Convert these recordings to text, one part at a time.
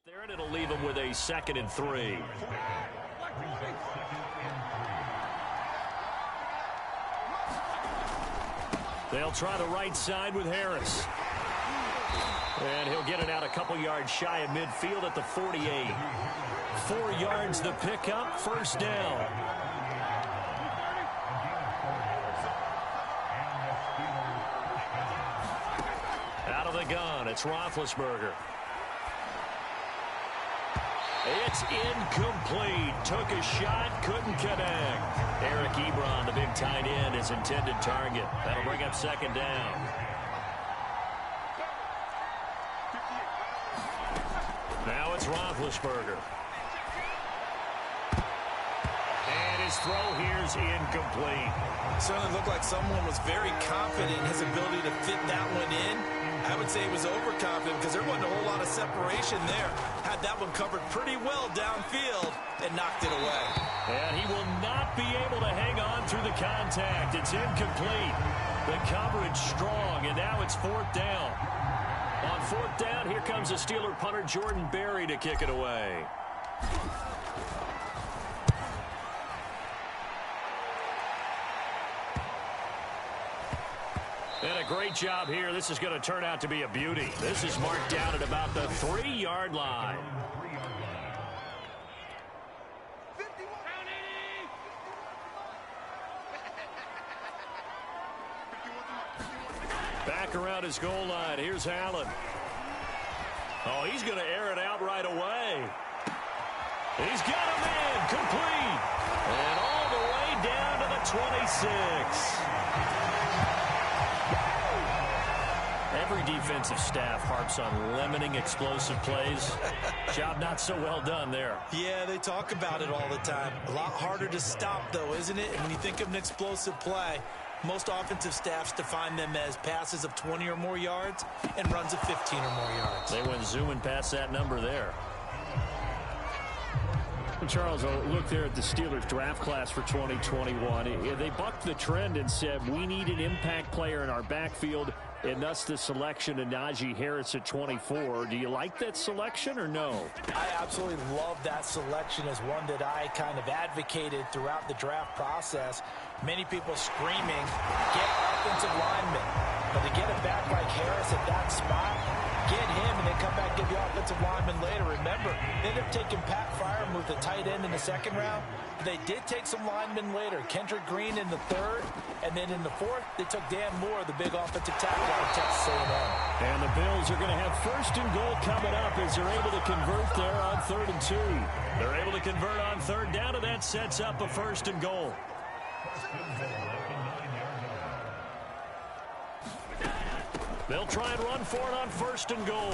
There, and it'll leave them with a 2nd and 3. They'll try the right side with Harris. And he'll get it out a couple yards shy of midfield at the 48. 4 yards the pickup, 1st down. Out of the gun, it's Roethlisberger. It's incomplete. Took a shot, couldn't connect. Eric Ebron, the big tight end, his intended target. That'll bring up 2nd down. Now it's Roethlisberger. And his throw here's incomplete. Certainly looked like someone was very confident in his ability to fit that one in. I would say he was overconfident because there wasn't a whole lot of separation there. Had that one covered pretty well downfield and knocked it away. And he will not be able to hang on through the contact. It's incomplete. The coverage strong, and now it's 4th down. On 4th down, here comes the Steeler punter Jordan Berry to kick it away. And a great job here. This is going to turn out to be a beauty. This is marked down at about the 3-yard line. Back around his goal line. Here's Allen. Oh, he's going to air it out right away. He's got him in. Complete. And all the way down to the 26. Every defensive staff harps on limiting explosive plays. Job not so well done there. Yeah, they talk about it all the time. A lot harder to stop, though, isn't it? And when you think of an explosive play, most offensive staffs define them as passes of 20 or more yards and runs of 15 or more yards. They went zooming past that number there. Charles, I'll look there at the Steelers draft class for 2021. They bucked the trend and said, we need an impact player in our backfield, and thus the selection of Najee Harris at 24. Do you like that selection or no? I absolutely love that selection as one that I kind of advocated throughout the draft process. Many people screaming, get offensive linemen. But to get a back like Harris at that spot, get him and then come back and give you offensive linemen later. Remember, they ended up taking Pat Freiermuth, the tight end, in the 2nd round. They did take some linemen later. Kendrick Green in the 3rd. And then in the 4th, they took Dan Moore, the big offensive tackle out of Texas A&M. And the Bills are going to have 1st and goal coming up as they're able to convert there on 3rd and 2. They're able to convert on 3rd down, and that sets up a 1st and goal. They'll try and run for it on 1st and goal.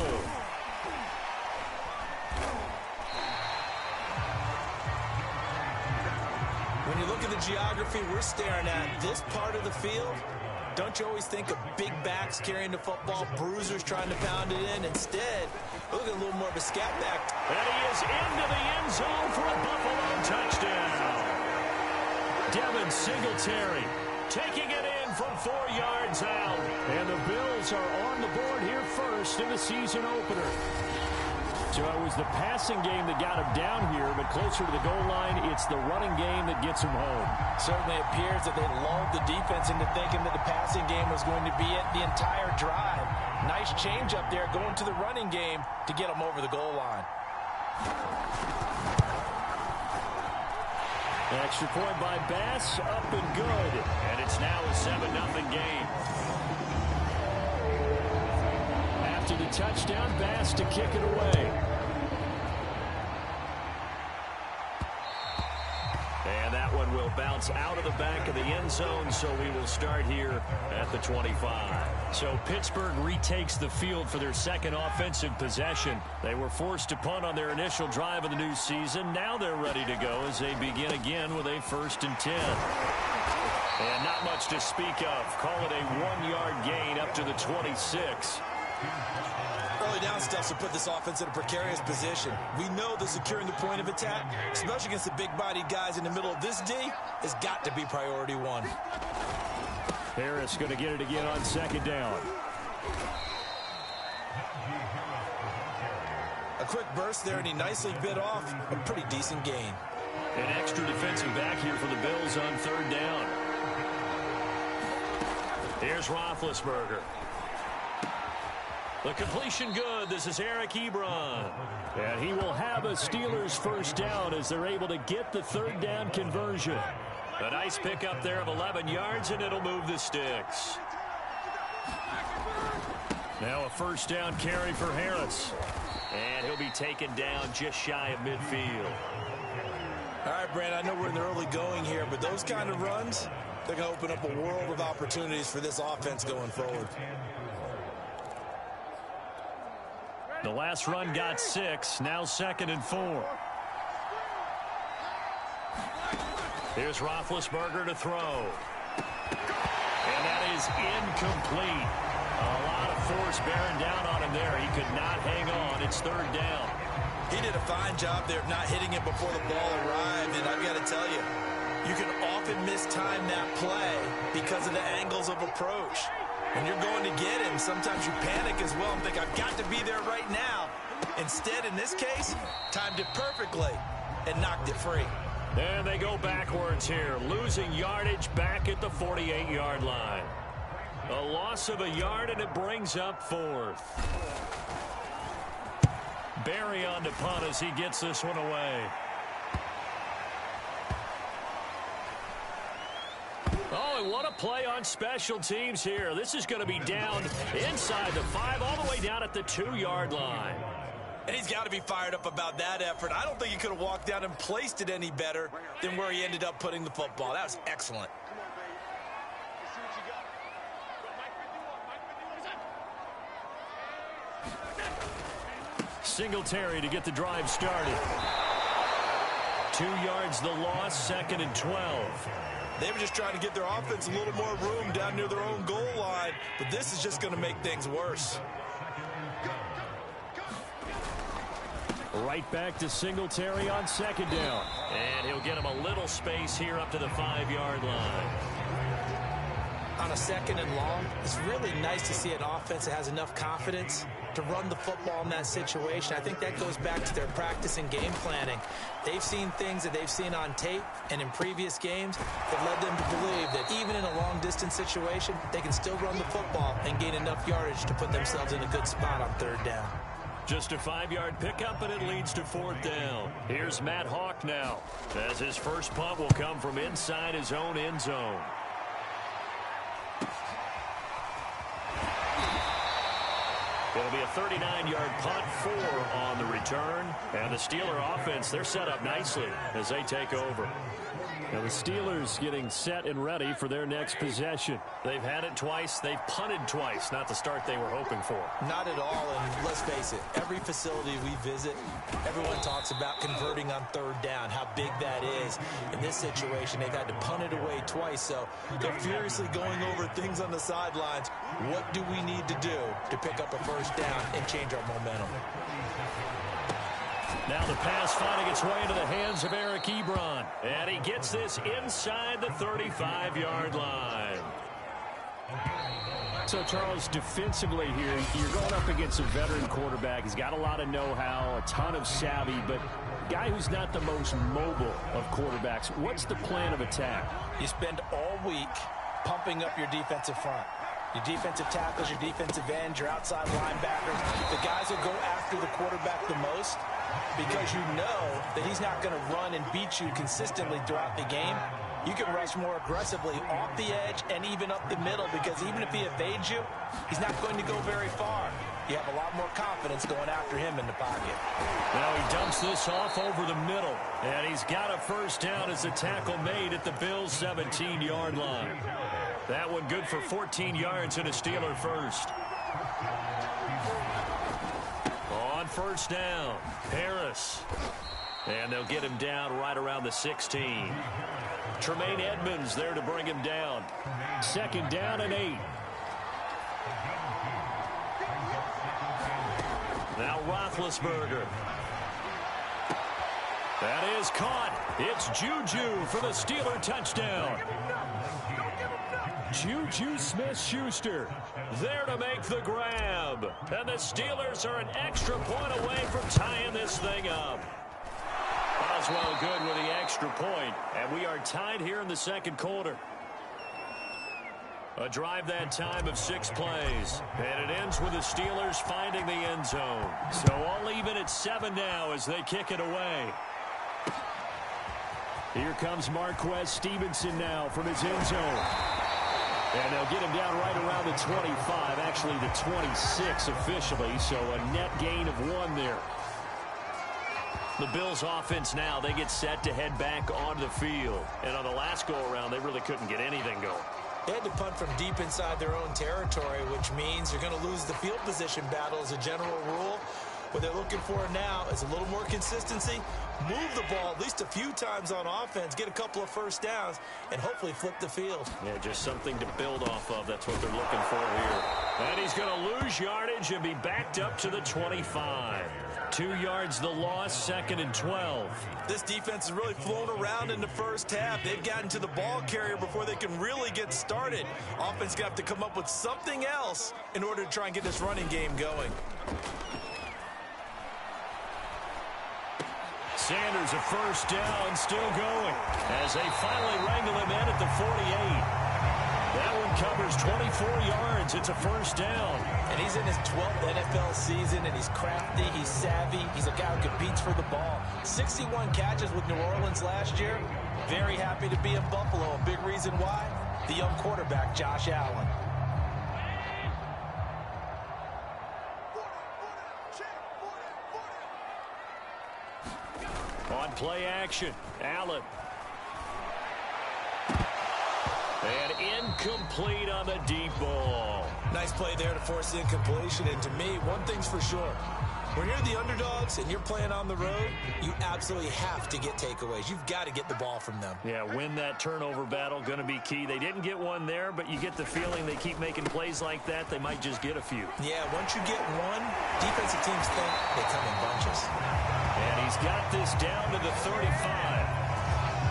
When you look at the geography we're staring at, this part of the field, don't you always think of big backs carrying the football, bruisers trying to pound it in? Instead, look at a little more of a scat back. And he is into the end zone for a Buffalo touchdown. Devin Singletary taking it in from 4 yards out. And the Bills are on the board here first in the season opener. So it was the passing game that got him down here, but closer to the goal line, it's the running game that gets him home. Certainly appears that they lulled the defense into thinking that the passing game was going to be it the entire drive. Nice change up there going to the running game to get him over the goal line. Extra point by Bass, up and good. And it's now a 7-0 game. After the touchdown, Bass to kick it away. And that one will bounce out of the back of the end zone, so we will start here at the 25. So Pittsburgh retakes the field for their 2nd offensive possession. They were forced to punt on their initial drive of the new season. Now they're ready to go as they begin again with a 1st and 10. And not much to speak of. Call it a 1-yard gain up to the 26. Early down stuff will put this offense in a precarious position. We know that securing the point of attack, especially against the big-bodied guys in the middle of this D, has got to be priority 1. Harris going to get it again on 2nd down. A quick burst there, and he nicely bit off a pretty decent gain. An extra defensive back here for the Bills on third down. Here's Roethlisberger. The completion good. This is Eric Ebron. And he will have a Steelers first down as they're able to get the third down conversion. A nice pickup there of 11 yards, and it'll move the sticks. Now a first down carry for Harris. And he'll be taken down just shy of midfield. All right, Brand, I know we're in the early going here, but those kind of runs, they're going to open up a world of opportunities for this offense going forward. The last run got 6. Now 2nd and 4. Here's Roethlisberger to throw. And that is incomplete. A lot of force bearing down on him there. He could not hang on. It's third down. He did a fine job there of not hitting it before the ball arrived, and I've got to tell you, you can often mistime that play because of the angles of approach. When you're going to get him, sometimes you panic as well and think, I've got to be there right now. Instead, in this case, timed it perfectly and knocked it free. And they go backwards here, losing yardage back at the 48-yard line. A loss of a yard, and it brings up 4th. Barry on to punt as he gets this one away. Oh, and what a play on special teams here. This is going to be down inside the 5, all the way down at the 2-yard line. And he's got to be fired up about that effort. I don't think he could have walked down and placed it any better than where he ended up putting the football. That was excellent. Singletary to get the drive started. 2 yards the loss, 2nd and 12. They were just trying to get their offense a little more room down near their own goal line, but this is just going to make things worse. Right back to Singletary on 2nd down. And he'll get him a little space here up to the 5-yard line. On a 2nd and long, it's really nice to see an offense that has enough confidence to run the football in that situation. I think that goes back to their practice and game planning. They've seen things that they've seen on tape and in previous games that led them to believe that even in a long-distance situation, they can still run the football and gain enough yardage to put themselves in a good spot on third down. Just a 5-yard pickup, and it leads to 4th down. Here's Matt Hawk now, as his first punt will come from inside his own end zone. It'll be a 39-yard punt, 4 on the return. And the Steeler offense, they're set up nicely as they take over. Now the Steelers getting set and ready for their next possession. They've had it twice. They've punted twice. Not the start they were hoping for. Not at all, and let's face it, every facility we visit, everyone talks about converting on third down, how big that is. In this situation, they've had to punt it away twice, so they're furiously going over things on the sidelines. What do we need to do to pick up a first down and change our momentum? Now the pass finding its way into the hands of Eric Ebron. And he gets this inside the 35-yard line. So, Charles, defensively here, you're going up against a veteran quarterback. He's got a lot of know-how, a ton of savvy, but a guy who's not the most mobile of quarterbacks. What's the plan of attack? You spend all week pumping up your defensive front. Your defensive tackles, your defensive ends, your outside linebackers, the guys who go after the quarterback the most, because you know that he's not going to run and beat you consistently throughout the game. You can rush more aggressively off the edge and even up the middle, because even if he evades you, he's not going to go very far. You have a lot more confidence going after him in the pocket. Now he dumps this off over the middle, and he's got a first down as the tackle made at the Bills' 17-yard line. That one good for 14 yards and a Steeler first. On first down, Harris. And they'll get him down right around the 16. Tremaine Edmonds there to bring him down. 2nd down and 8. Now Roethlisberger. That is caught. It's Juju for the Steeler touchdown. Juju Smith-Schuster there to make the grab. And the Steelers are an extra point away from tying this thing up. Boswell good with the extra point, and we are tied here in the second quarter. A drive that time of 6 plays, and it ends with the Steelers finding the end zone. So all even at 7 now as they kick it away. Here comes Marquez Stevenson now from his end zone. And they'll get him down right around the 25, actually the 26 officially, so a net gain of 1 there. The Bills offense now, they get set to head back onto the field. And on the last go-around, they really couldn't get anything going. They had to punt from deep inside their own territory, which means you're going to lose the field position battle as a general rule. What they're looking for now is a little more consistency, move the ball at least a few times on offense, get a couple of first downs, and hopefully flip the field. Yeah, just something to build off of. That's what they're looking for here. And he's going to lose yardage and be backed up to the 25. 2 yards the loss, 2nd and 12. This defense has really flown around in the first half. They've gotten to the ball carrier before they can really get started. Offense got to come up with something else in order to try and get this running game going. Sanders a first down, still going, as they finally wrangle him in at the 48. That one covers 24 yards. It's a first down. And he's in his 12th NFL season, and he's crafty, he's savvy, he's a guy who competes for the ball. 61 catches with New Orleans last year. Very happy to be in Buffalo. A big reason why, the young quarterback, Josh Allen. On play action, Allen. And incomplete on the deep ball. Nice play there to force the incompletion. And to me, one thing's for sure. When you're the underdogs and you're playing on the road, you absolutely have to get takeaways. You've got to get the ball from them. Yeah, win that turnover battle, going to be key. They didn't get one there, but you get the feeling they keep making plays like that, they might just get a few. Yeah, once you get one, defensive teams think they come in bunches. And he's got this down to the 35.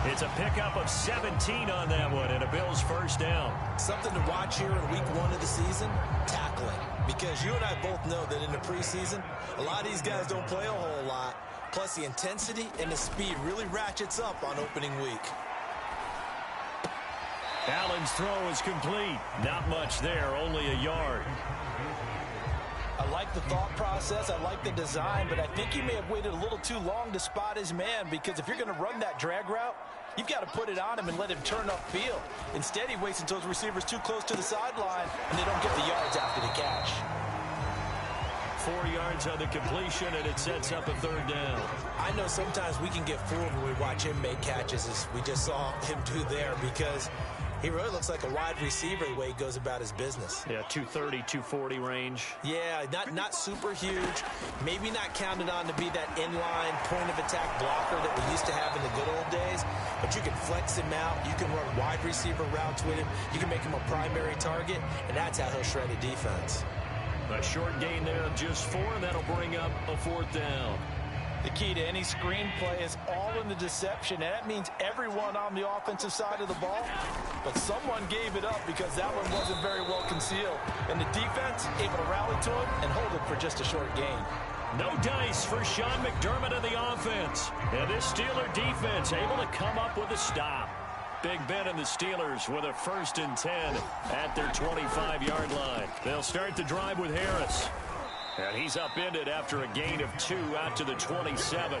It's a pickup of 17 on that one, and a Bills first down. Something to watch here in week 1 of the season, tackling. Because you and I both know that in the preseason, a lot of these guys don't play a whole lot. Plus, the intensity and the speed really ratchets up on opening week. Allen's throw is complete. Not much there, only a yard. I like the thought process. I like the design, but I think he may have waited a little too long to spot his man, because if you're going to run that drag route, you've got to put it on him and let him turn upfield. Instead, he waits until his receiver's too close to the sideline, and they don't get the yards after the catch. 4 yards on the completion, and it sets up a third down. I know sometimes we can get fooled when we watch him make catches, as we just saw him do there, because he really looks like a wide receiver the way he goes about his business. Yeah, 230, 240 range. Yeah, not super huge. Maybe not counted on to be that inline point-of-attack blocker that we used to have in the good old days. But you can flex him out. You can run wide receiver routes with him. You can make him a primary target, and that's how he'll shred a defense. A short gain there of just 4, and that'll bring up a 4th down. The key to any screenplay is all in the deception, and that means everyone on the offensive side of the ball. But someone gave it up because that one wasn't very well concealed. And the defense able to rally to him and hold it for just a short gain. No dice for Sean McDermott and the offense. And this Steeler defense able to come up with a stop. Big Ben and the Steelers with a 1st and 10 at their 25-yard line. They'll start the drive with Harris. And he's upended after a gain of 2 out to the 27.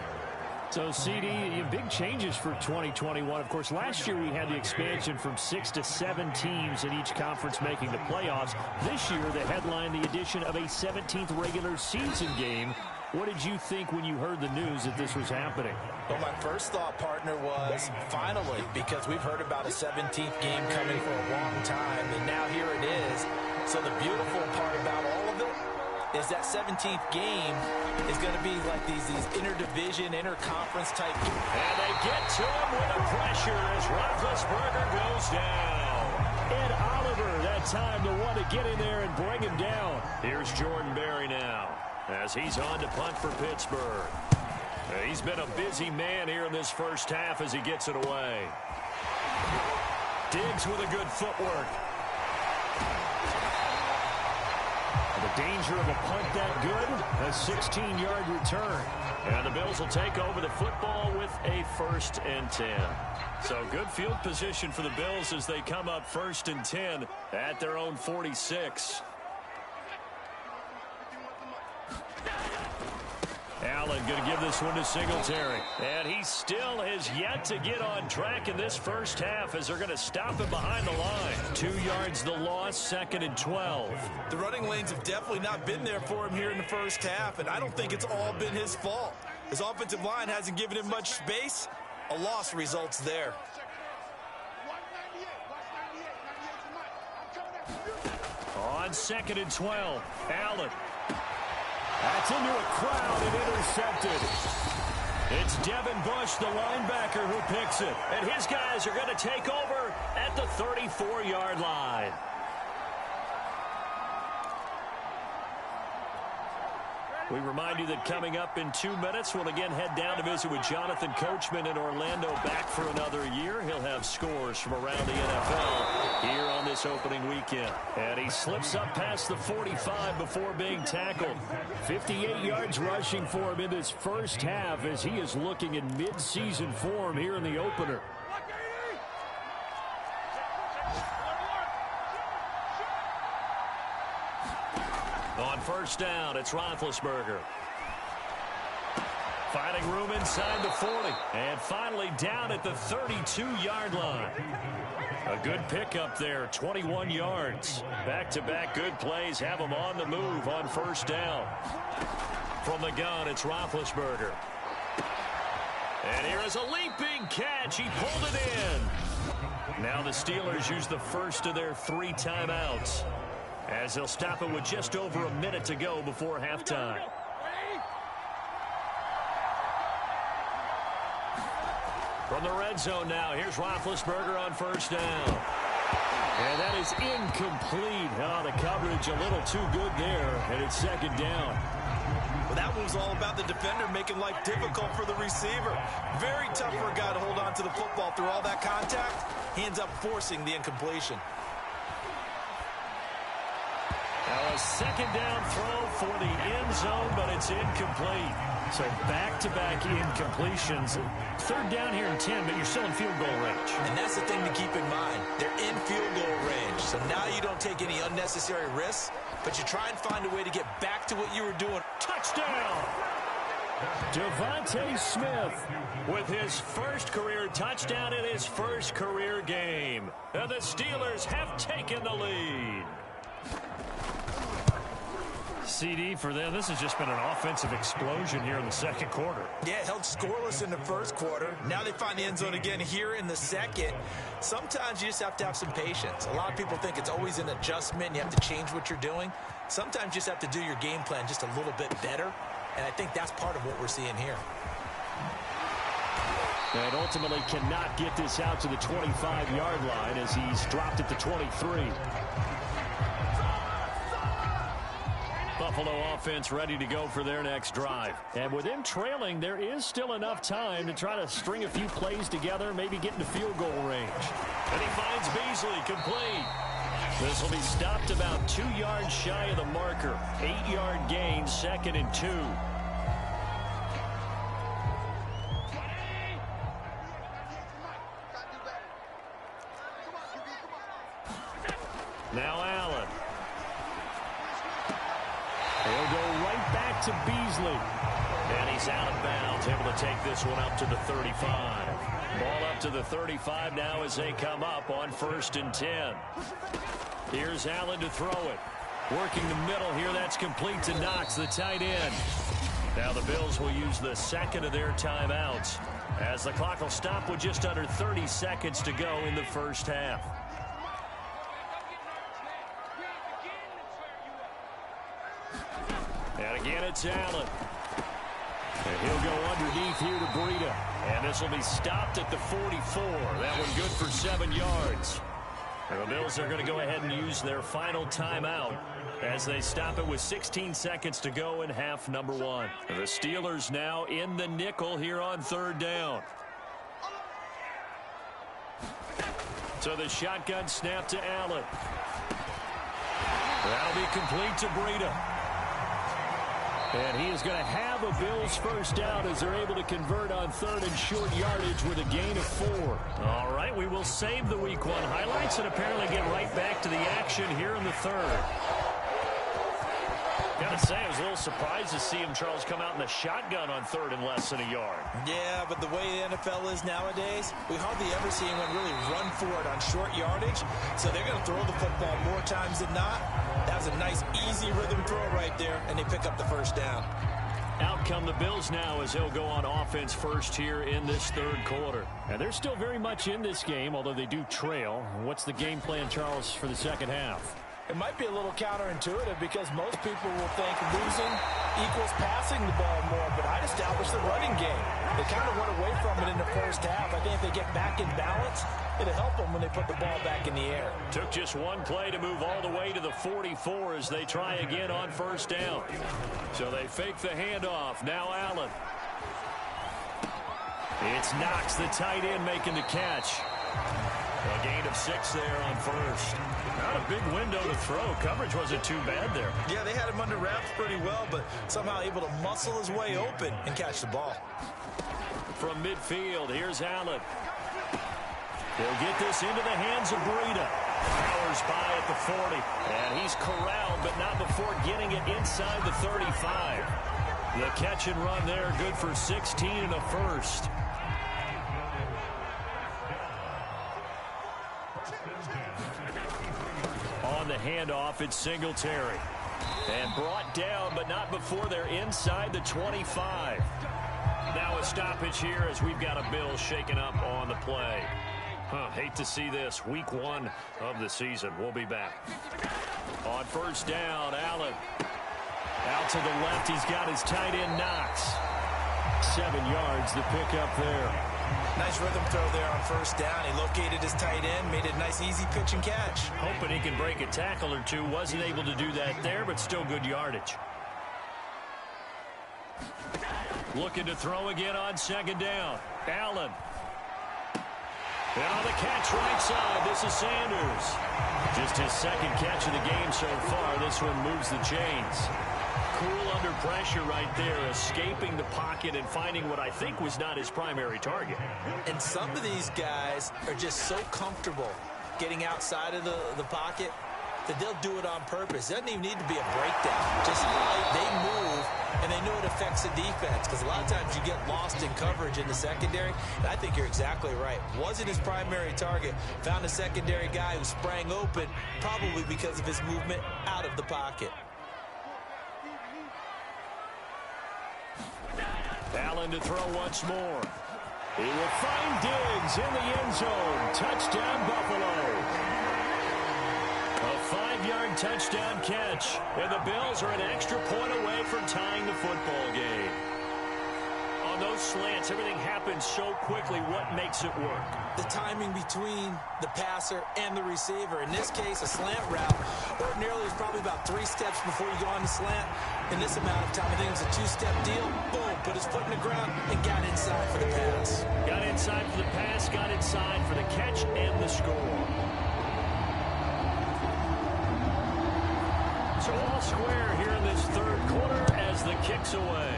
So, CD, big changes for 2021. Of course, last year we had the expansion from 6 to 7 teams in each conference making the playoffs. This year, the headline, the addition of a 17th regular season game. What did you think when you heard the news that this was happening? Well, my first thought, partner, was finally, because we've heard about a 17th game coming for a long time, and now here it is. So the beautiful part about all of it is that 17th game is going to be like these interdivision, interconference type. And they get to him with the pressure as Roethlisberger goes down. Ed Oliver, that time, the one to get in there and bring him down. Here's Jordan Berry now as he's on to punt for Pittsburgh. He's been a busy man here in this first half as he gets it away. Diggs with a good footwork. The danger of a punt that good, a 16-yard return. And the Bills will take over the football with a 1st and 10. So good field position for the Bills as they come up 1st and 10 at their own 46. Allen going to give this one to Singletary. And he still has yet to get on track in this first half as they're going to stop him behind the line. 2 yards the loss, 2nd and 12. The running lanes have definitely not been there for him here in the first half, and I don't think it's all been his fault. His offensive line hasn't given him much space. A loss results there. On 2nd and 12, Allen. That's into a crowd and intercepted. It's Devin Bush, the linebacker, who picks it. And his guys are going to take over at the 34-yard line. We remind you that coming up in 2 minutes, we'll again head down to visit with Jonathan Coachman in Orlando, back for another year. He'll have scores from around the NFL here on this opening weekend. And he slips up past the 45 before being tackled. 58 yards rushing for him in this first half as he is looking in mid-season form here in the opener. On 1st down, it's Roethlisberger. Finding room inside the 40. And finally down at the 32-yard line. A good pickup there, 21 yards. Back-to-back good plays have him on the move on 1st down. From the gun, it's Roethlisberger. And here is a leaping catch. He pulled it in. Now the Steelers use the first of their 3 timeouts, as they'll stop it with just over a minute to go before halftime. From the red zone now, here's Roethlisberger on 1st down. And that is incomplete. Oh, the coverage a little too good there, and it's 2nd down. Well, that was all about the defender making life difficult for the receiver. Very tough for a guy to hold on to the football through all that contact. He ends up forcing the incompletion. Now a 2nd down throw for the end zone, but it's incomplete. So back-to-back incompletions. 3rd down here in 10, but you're still in field goal range. And that's the thing to keep in mind. They're in field goal range. So now you don't take any unnecessary risks, but you try and find a way to get back to what you were doing. Touchdown! Devontae Smith with his first career touchdown in his first career game. And the Steelers have taken the lead. CD for them. This has just been an offensive explosion here in the 2nd quarter. Yeah, held scoreless in the 1st quarter. Now they find the end zone again here in the 2nd. Sometimes you just have to have some patience. A lot of people think it's always an adjustment. You have to change what you're doing. Sometimes you just have to do your game plan just a little bit better. And I think that's part of what we're seeing here. And ultimately cannot get this out to the 25-yard line as he's dropped at the 23. Buffalo offense ready to go for their next drive. And with them trailing, there is still enough time to try to string a few plays together, maybe get into field goal range. And he finds Beasley complete. This will be stopped about 2 yards shy of the marker. 8-yard gain, 2nd and 2. Now Allen. He'll go right back to Beasley. And he's out of bounds, able to take this one up to the 35. Ball up to the 35 now as they come up on 1st and 10. Here's Allen to throw it. Working the middle here, that's complete to Knox, the tight end. Now the Bills will use the 2nd of their timeouts as the clock will stop with just under 30 seconds to go in the 1st half. And again, it's Allen. And he'll go underneath here to Breida. And this will be stopped at the 44. That one good for 7 yards. And the Bills are going to go ahead and use their final timeout as they stop it with 16 seconds to go in half number 1. The Steelers now in the nickel here on 3rd down. So the shotgun snap to Allen. That'll be complete to Breida. And he is going to have a Bills first down as they're able to convert on third and short yardage with a gain of 4. All right, we will save the Week 1 highlights and apparently get right back to the action here in the third. Got to say, I was a little surprised to see him, Charles, come out in the shotgun on third and less than a yard. Yeah, but the way the NFL is nowadays, we hardly ever see anyone really run for it on short yardage. So they're going to throw the football more times than not. That was a nice, easy rhythm throw right there, and they pick up the first down. Out come the Bills now as they'll go on offense first here in this third quarter. And they're still very much in this game, although they do trail. What's the game plan, Charles, for the second half? It might be a little counterintuitive because most people will think losing equals passing the ball more, but I'd establish the running game. They kind of went away from it in the first half. I think if they get back in balance, it'll help them when they put the ball back in the air. Took just one play to move all the way to the 44 as they try again on first down. So they fake the handoff. Now Allen. It's Knox, the tight end, making the catch. A gain of 6 there on first. Not a big window to throw. Coverage wasn't too bad there. Yeah, they had him under wraps pretty well, but somehow able to muscle his way open and catch the ball. From midfield, here's Allen. He'll get this into the hands of Breida. Powers by at the 40. And he's corralled, but not before getting it inside the 35. The catch and run there, good for 16 and a first. On the handoff, it's Singletary. And brought down, but not before they're inside the 25. Now a stoppage here as we've got a Bill shaken up on the play. Hate to see this. Week 1 of the season. We'll be back. On first down, Allen. Out to the left, he's got his tight end, Knox. 7 yards, the pickup there. Nice rhythm throw there on first down. He located his tight end, made it a nice, easy pitch and catch. Hoping he can break a tackle or two. Wasn't able to do that there, but still good yardage. Looking to throw again on second down. Allen. And on the catch right side, this is Sanders. Just his second catch of the game so far. This one moves the chains. Cool under pressure right there, escaping the pocket and finding what I think was not his primary target. And some of these guys are just so comfortable getting outside of the pocket that they'll do it on purpose. It doesn't even need to be a breakdown. Just they move, and they know it affects the defense because a lot of times you get lost in coverage in the secondary, and I think you're exactly right. Wasn't his primary target. Found a secondary guy who sprang open, probably because of his movement out of the pocket. Allen to throw once more. He will find Diggs in the end zone. Touchdown, Buffalo. A 5-yard touchdown catch. And the Bills are an extra point away from tying the football game. On those slants, everything happens so quickly. What makes it work? The timing between the passer and the receiver. In this case, a slant route ordinarily is probably about 3 steps before you go on the slant. In this amount of time, I think it was a 2-step deal. Boom, put his foot in the ground and got inside for the pass. Got inside for the pass, got inside for the catch and the score. So all square here in this third quarter as the kick's away.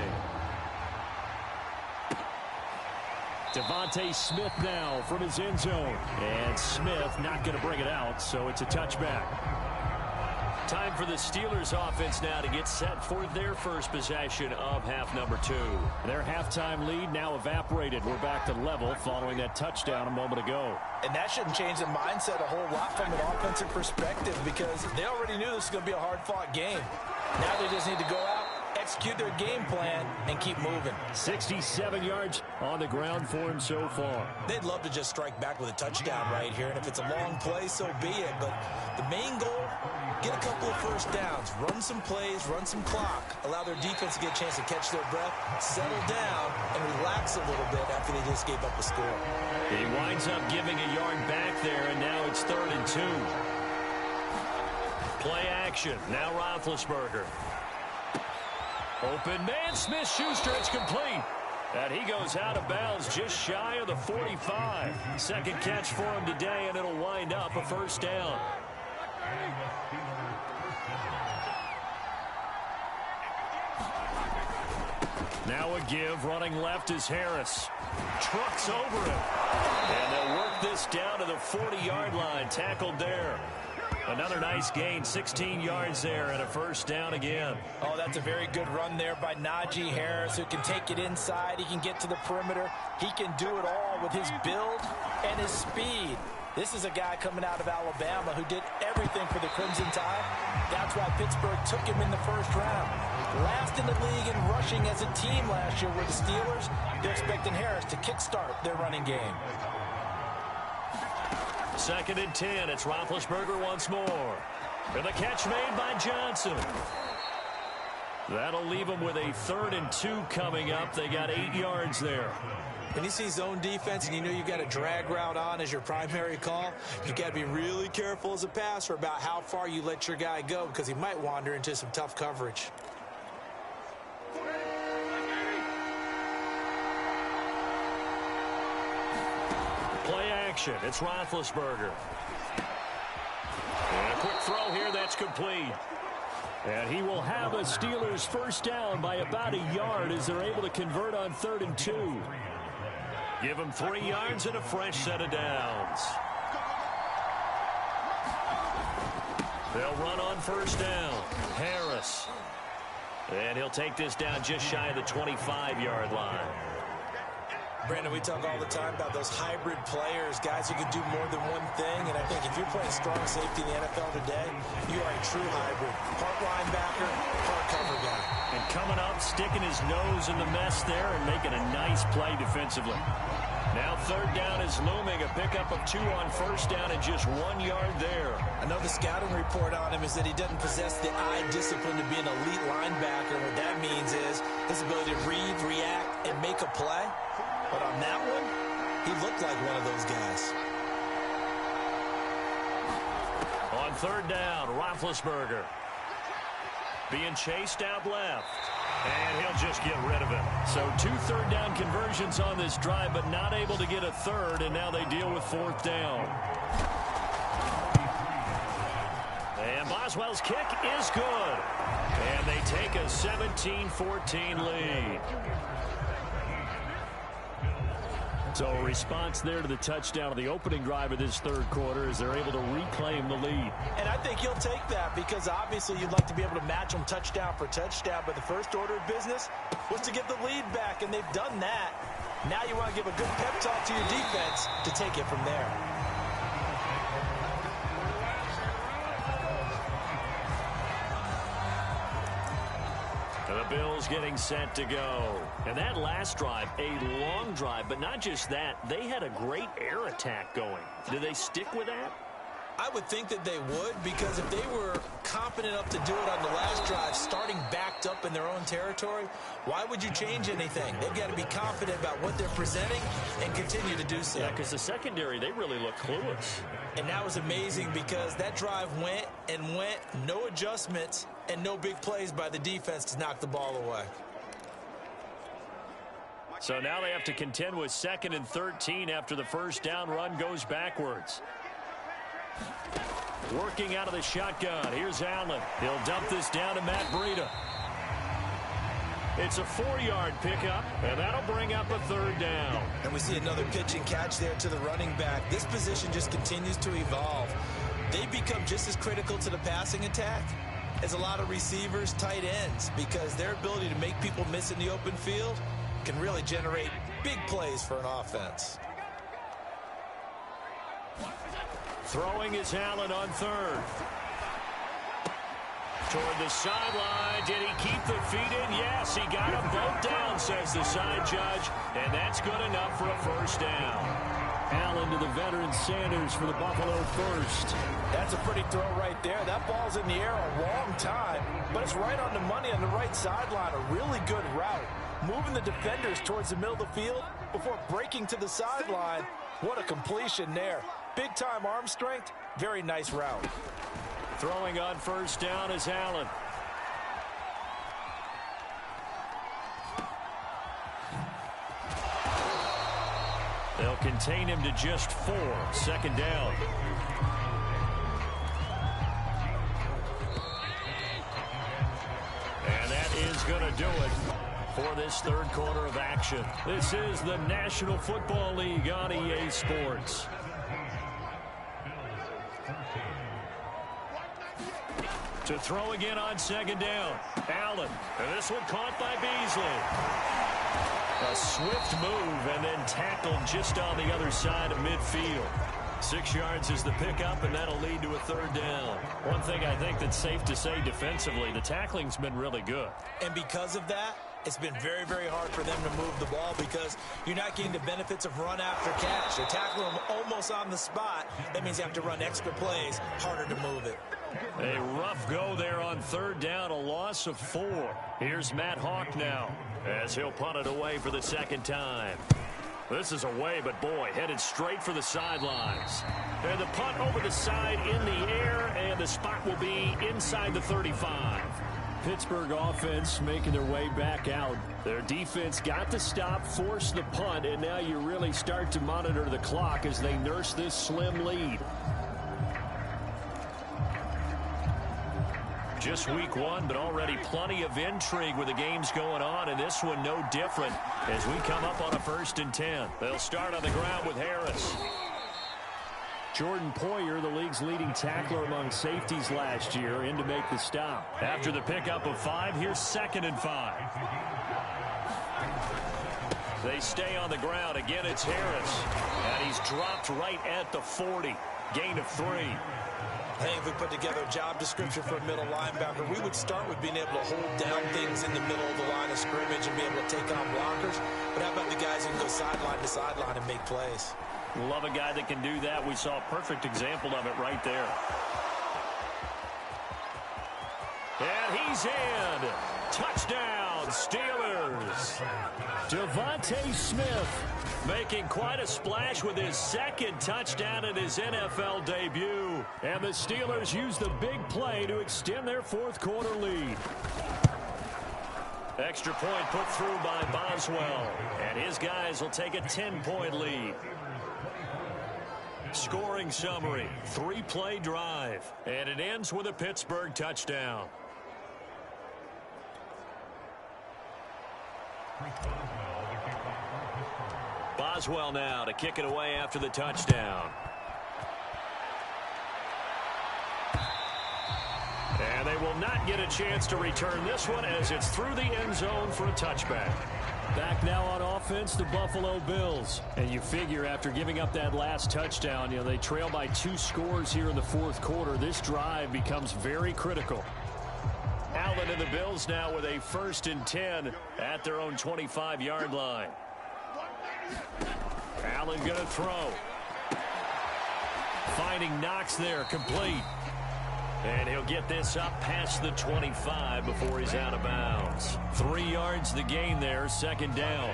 Devontae Smith now from his end zone. And Smith not going to bring it out, so it's a touchback. Time for the Steelers offense now to get set for their first possession of half number 2. Their halftime lead now evaporated. We're back to level following that touchdown a moment ago. And that shouldn't change the mindset a whole lot from an offensive perspective because they already knew this was going to be a hard-fought game. Now they just need to go out, execute their game plan, and keep moving. 67 yards on the ground for him so far. They'd love to just strike back with a touchdown right here, and if it's a long play, so be it. But the main goal, get a couple of first downs, run some plays, run some clock, allow their defense to get a chance to catch their breath, settle down, and relax a little bit after they just gave up a score. He winds up giving a yard back there, and now it's 3rd and 2. Play action. Now Roethlisberger. Open man, Smith-Schuster, it's complete. And he goes out of bounds just shy of the 45. Second catch for him today, and it'll wind up a first down. Now a give. Running left is Harris. Trucks over it. And they'll work this down to the 40-yard line. Tackled there. Another nice gain. 16 yards there and a first down again. Oh, that's a very good run there by Najee Harris, who can take it inside. He can get to the perimeter. He can do it all with his build and his speed. This is a guy coming out of Alabama who did everything for the Crimson Tide. That's why Pittsburgh took him in the first round. Last in the league in rushing as a team last year were the Steelers. They're expecting Harris to kickstart their running game. 2nd and 10. It's Roethlisberger once more. And the catch made by Johnson. That'll leave them with a 3rd and 2 coming up. They got 8 yards there. When you see zone defense and you know you've got a drag route on as your primary call, you've got to be really careful as a passer about how far you let your guy go because he might wander into some tough coverage. Play action. It's Roethlisberger. And a quick throw here. That's complete. And he will have a Steelers first down by about a yard as they're able to convert on 3rd and 2. Give him 3 yards and a fresh set of downs. They'll run on first down. Harris. And he'll take this down just shy of the 25-yard line. Brandon, we talk all the time about those hybrid players, guys who can do more than one thing, and I think if you're playing strong safety in the NFL today, you are a true hybrid. Part linebacker, part cover guy. And coming up, sticking his nose in the mess there and making a nice play defensively. Now 3rd down is looming, a pickup of 2 on first down and just 1 yard there. I know the scouting report on him is that he doesn't possess the eye discipline to be an elite linebacker. What that means is his ability to read, react, and make a play. But on that one, he looked like one of those guys. On 3rd down, Roethlisberger being chased out left. And he'll just get rid of it. So 2 3rd down conversions on this drive, but not able to get a 3rd, and now they deal with 4th down. And Boswell's kick is good. And they take a 17-14 lead. So a response there to the touchdown of the opening drive of this 3rd quarter as they're able to reclaim the lead. And I think he'll take that because obviously you'd like to be able to match them touchdown for touchdown, but the first order of business was to get the lead back, and they've done that. Now you want to give a good pep talk to your defense to take it from there. The Bills getting set to go. And that last drive, a long drive, but not just that. They had a great air attack going. Do they stick with that? I would think that they would, because if they were competent enough to do it on the last drive, starting backed up in their own territory, why would you change anything? They've got to be confident about what they're presenting and continue to do so. Yeah, because the secondary, they really look clueless. And that was amazing because that drive went and went, no adjustments, and no big plays by the defense to knock the ball away. So now they have to contend with 2nd and 13 after the first down run goes backwards. Working out of the shotgun. Here's Allen. He'll dump this down to Matt Breida. It's a 4-yard pickup, and that'll bring up a 3rd down. And we see another pitch and catch there to the running back. This position just continues to evolve. They become just as critical to the passing attack as a lot of receivers, tight ends, because their ability to make people miss in the open field can really generate big plays for an offense. Throwing is Allen on 3rd. Toward the sideline. Did he keep the feet in? Yes, he got them both down, says the side judge. And that's good enough for a first down. Allen to the veteran Sanders for the Buffalo first. That's a pretty throw right there. That ball's in the air a long time, but it's right on the money on the right sideline. A really good route. Moving the defenders towards the middle of the field before breaking to the sideline. What a completion there. Big-time arm strength. Very nice route. Throwing on first down is Allen. They'll contain him to just 4. 2nd down. And that is going to do it for this third quarter of action. This is the National Football League on EA Sports. To throw again on second down. Allen. And this one caught by Beasley. A swift move and then tackled just on the other side of midfield. 6 yards is the pickup, and that'll lead to a third down. One thing I think that's safe to say defensively, the tackling's been really good. And because of that, it's been very, very hard for them to move the ball because you're not getting the benefits of run after catch. They're tackling them almost on the spot. That means you have to run extra plays, harder to move it. A rough go there on third down, a loss of 4. Here's Matt Hawk now as he'll punt it away for the second time. This is away, but boy, headed straight for the sidelines. And the punt over the side in the air, and the spot will be inside the 35. Pittsburgh offense making their way back out. Their defense got the stop, forced the punt, and now you really start to monitor the clock as they nurse this slim lead. Just week 1, but already plenty of intrigue with the games going on, and this one no different as we come up on a 1st and 10. They'll start on the ground with Harris. Jordan Poyer, the league's leading tackler among safeties last year, in to make the stop. After the pickup of 5, here's 2nd and 5. They stay on the ground. Again, it's Harris. And he's dropped right at the 40. Gain of 3. I think if we put together a job description for a middle linebacker, we would start with being able to hold down things in the middle of the line of scrimmage and be able to take on blockers. But how about the guys who can go sideline to sideline and make plays? Love a guy that can do that. We saw a perfect example of it right there. And he's in. Touchdown, Steelers. Devontae Smith making quite a splash with his 2nd touchdown in his NFL debut. And the Steelers use the big play to extend their 4th quarter lead. Extra point put through by Boswell. And his guys will take a 10-point lead. Scoring summary, 3-play drive. And it ends with a Pittsburgh touchdown. Boswell now to kick it away after the touchdown. And they will not get a chance to return this one as it's through the end zone for a touchback. Back now on offense, the Buffalo Bills. And you figure after giving up that last touchdown, they trail by 2 scores here in the 4th quarter. This drive becomes very critical. Allen and the Bills now with a 1st and 10 at their own 25-yard line. Allen going to throw. Finding Knox there, complete. And he'll get this up past the 25 before he's out of bounds. 3 yards the gain there, 2nd down.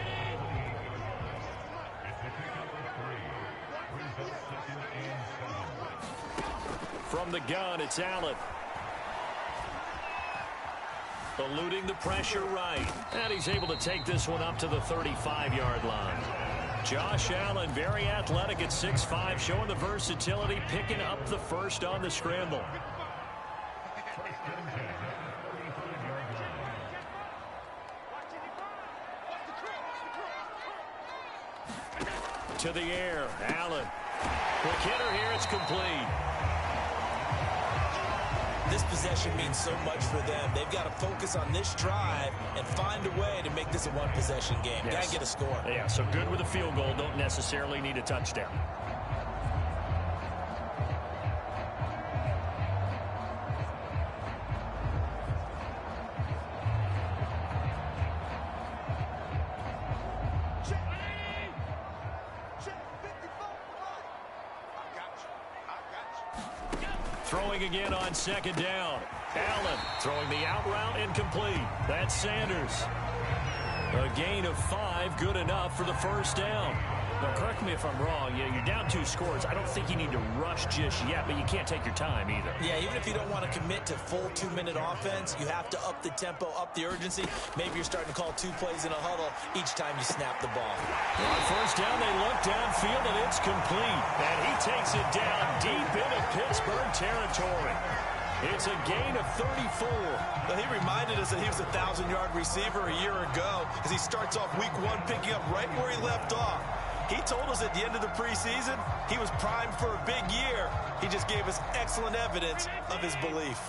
From the gun, it's Allen. Eluding the pressure right. And he's able to take this one up to the 35-yard line. Josh Allen, very athletic at 6'5", showing the versatility, picking up the 1st on the scramble. To the air, Allen. Quick hitter here, it's complete. This possession means so much for them. They've got to focus on this drive and find a way to make this a one-possession game. Yes. Got to get a score. Yeah, so good with a field goal. Don't necessarily need a touchdown. Throwing again on 2nd down. Allen throwing the out route, incomplete. That's Sanders. A gain of 5, good enough for the 1st down. Now, correct me if I'm wrong. Yeah, you're down 2 scores. I don't think you need to rush just yet, but you can't take your time either. Yeah, even if you don't want to commit to full 2-minute offense, you have to up the tempo, up the urgency. Maybe you're starting to call 2 plays in a huddle each time you snap the ball. On 1st down, they look downfield, and it's complete. And he takes it down deep into Pittsburgh territory. It's a gain of 34. Well, he reminded us that he was a 1,000-yard receiver a year ago as he starts off week 1 picking up right where he left off. He told us at the end of the preseason he was primed for a big year. He just gave us excellent evidence of his belief.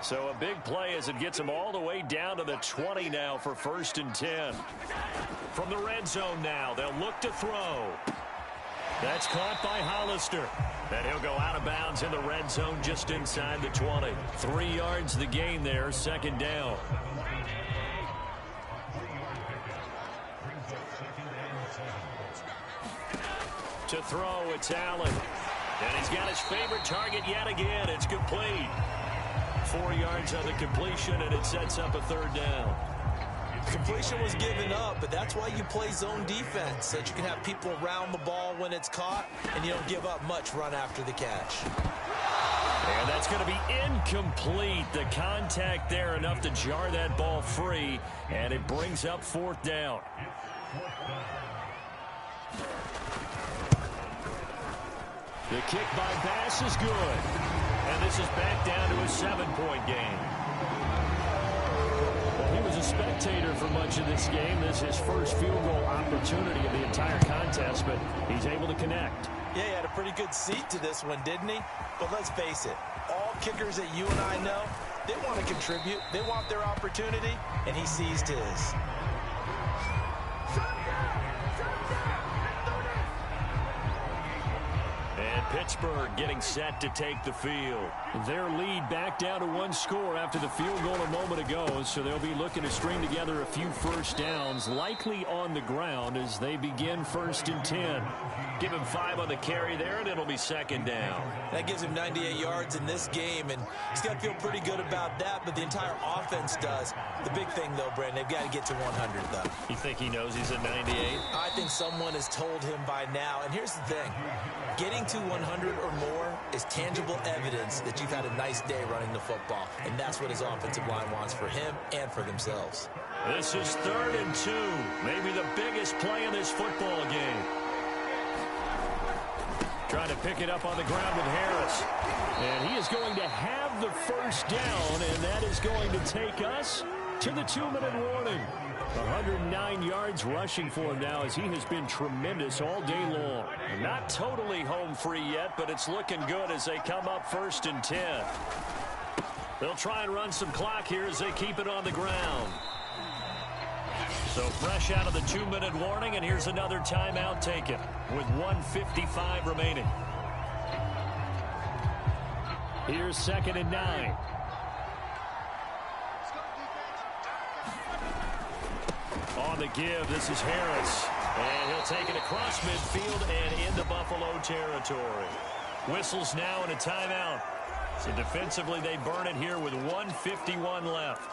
So a big play as it gets him all the way down to the 20 now for 1st and 10. From the red zone now, they'll look to throw. That's caught by Hollister. And he'll go out of bounds in the red zone just inside the 20. 3 yards the gain there, 2nd down. To throw, it's Allen. And he's got his favorite target yet again. It's complete. 4 yards on the completion, and it sets up a 3rd down. Completion was given up, but that's why you play zone defense, so that you can have people around the ball when it's caught, and you don't give up much run after the catch. And that's going to be incomplete. The contact there enough to jar that ball free, and it brings up 4th down. The kick by Bass is good. And this is back down to a 7-point game. Well, he was a spectator for much of this game. This is his first field goal opportunity of the entire contest, but he's able to connect. Yeah, he had a pretty good seat to this one, didn't he? But let's face it, all kickers that you and I know, they want to contribute. They want their opportunity, and he seized his. And Pittsburgh getting set to take the field. Their lead back down to 1 score after the field goal a moment ago, so they'll be looking to string together a few 1st downs, likely on the ground as they begin 1st and 10. Give him 5 on the carry there, and it'll be 2nd down. That gives him 98 yards in this game, and he's got to feel pretty good about that, but the entire offense does. The big thing, though, Brandon, they've got to get to 100, though. You think he knows he's at 98? I think someone has told him by now, and here's the thing. Getting to 100 or more is tangible evidence that you've had a nice day running the football, and that's what his offensive line wants for him and for themselves. This is 3rd and 2, maybe the biggest play in this football game. Trying to pick it up on the ground with Harris. And he is going to have the 1st down, and that is going to take us to the 2-minute warning. 109 yards rushing for him now as he has been tremendous all day long. Not totally home free yet, but it's looking good as they come up 1st and 10. They'll try and run some clock here as they keep it on the ground. So fresh out of the 2-minute warning, and here's another timeout taken with 1:55 remaining. Here's 2nd and 9. On the give, this is Harris. And he'll take it across midfield and into Buffalo territory. Whistles now and a timeout. So defensively, they burn it here with 1:51 left.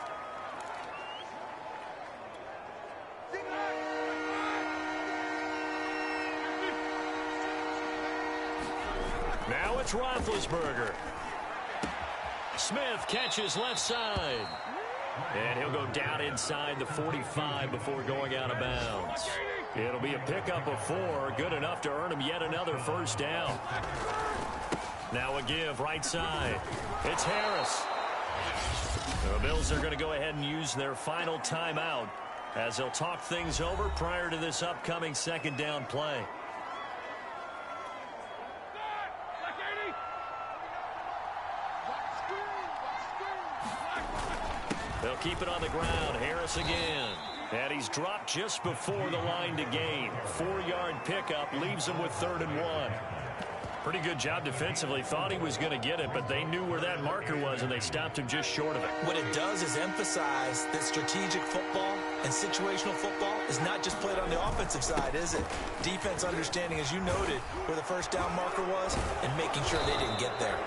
Now it's Roethlisberger. Smith catches left side. And he'll go down inside the 45 before going out of bounds. It'll be a pickup of 4, good enough to earn him yet another 1st down. Now a give right side. It's Harris. The Bills are going to go ahead and use their final timeout as they'll talk things over prior to this upcoming 2nd down play. They'll keep it on the ground. Harris again. And he's dropped just before the line to gain. 4-yard pickup leaves him with 3rd and 1. Pretty good job defensively. Thought he was going to get it, but they knew where that marker was, and they stopped him just short of it. What it does is emphasize that strategic football and situational football is not just played on the offensive side, is it? Defense understanding, as you noted, where the 1st down marker was and making sure they didn't get there.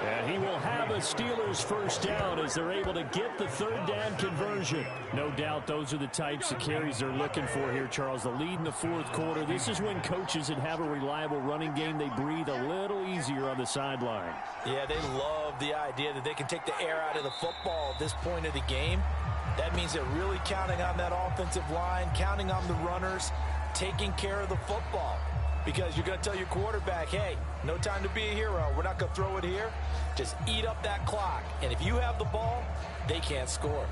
And he will have a Steelers 1st down as they're able to get the 3rd down conversion. No doubt those are the types of carries they're looking for here, Charles. The lead in the 4th quarter. This is when coaches that have a reliable running game, they breathe a little easier on the sideline. Yeah, they love the idea that they can take the air out of the football at this point of the game. That means they're really counting on that offensive line, counting on the runners, taking care of the football. because you're going to tell your quarterback, hey, no time to be a hero. We're not going to throw it here. Just eat up that clock. And if you have the ball, they can't score.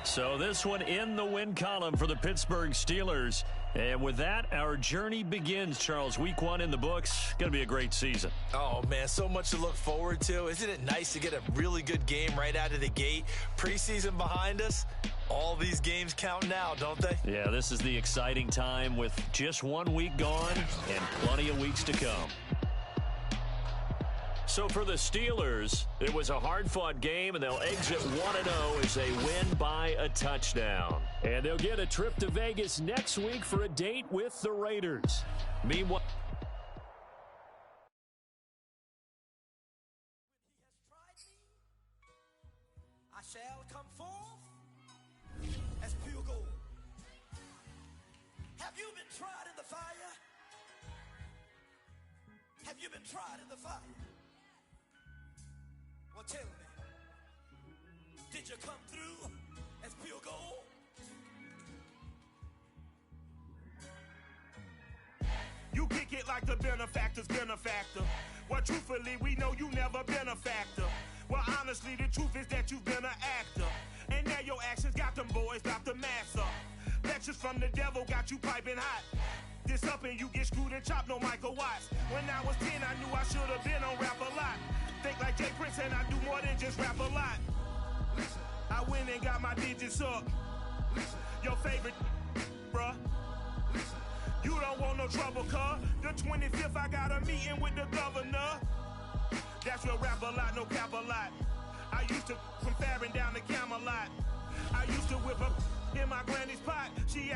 So this one in the win column for the Pittsburgh Steelers. And with that, our journey begins, Charles. Week 1 in the books. Going to be a great season. Oh, man, so much to look forward to. Isn't it nice to get a really good game right out of the gate? Preseason behind us. All these games count now, don't they? Yeah, this is the exciting time with just 1 week gone and plenty of weeks to come. So for the Steelers, it was a hard-fought game, and they'll exit 1-0 as they win by a touchdown. And they'll get a trip to Vegas next week for a date with the Raiders. Meanwhile, I shall come forth as pure gold. Have you been tried in the fire? Have you been tried in the fire? Well, tell me, did you come through as pure gold? You kick it like the benefactor's benefactor. Well, truthfully, we know you never been a factor. Well, honestly, the truth is that you've been an actor. And now your actions got them boys about to mass up. Lectures from the devil got you piping hot. This up and you get screwed and chopped, no Michael Watts. When I was 10, I knew I should have been on rap a lot. Think like Jay Prince and I do more than just rap a lot. Listen, I went and got my digits up. Listen, your favorite, bruh. Listen, you don't want no trouble, cuz. The 25th, I got a meeting with the governor. That's real rap a lot, no cap a lot. I used to from Farron down to Camelot. I used to whip up in my granny's pot. She